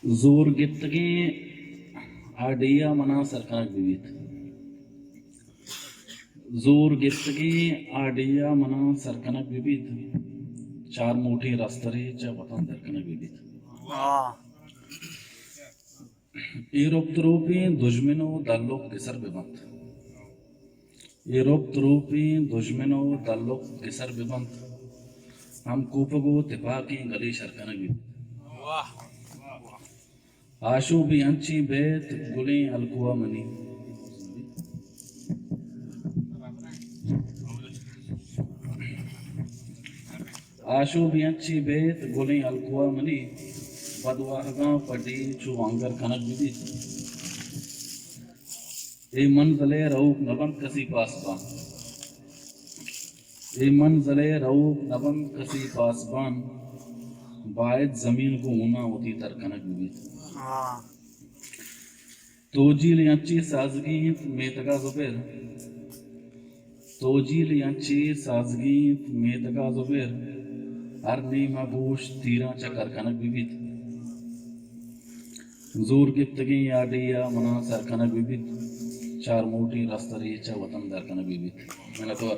जोर गित्तगे आडिया मना सरकनक विविध जोर गित्तगे आडिया मना सरकनक विविध चार मोठी रस्तरेच्या वतन दरकनक विविध एरोप्तरूपी दुश्मनो दल्लोक किसर बिबंत एरोप्तरूपी दुश्मनो दल्लोक किसर बिबंत हम कूपगो तिपाकी गली शरकनक विविध आशु भी अंची बेत गुली अलकुआ मनी आशु भी अंची बेत गुली अलकुआ मनी बदवागा पटी चुवांगर कनक विधि ए मंजले रऊक नबंद कसी पासबान ए मंजले रऊक नबंद कसी पासबान बायत जमीन को ऊना होती तर कनक विधि तोजील यांची साजगीत मेतगा जुबेर तोजील यांची साजगीत मेतगा जुबेर अर्नी मबूश तीराच्या करकनक विविध जोर गिफ्तगी याडिया मना सरकनक विविध चार मोठी रस्तरीच्या वतन दरकनक विविध मला तो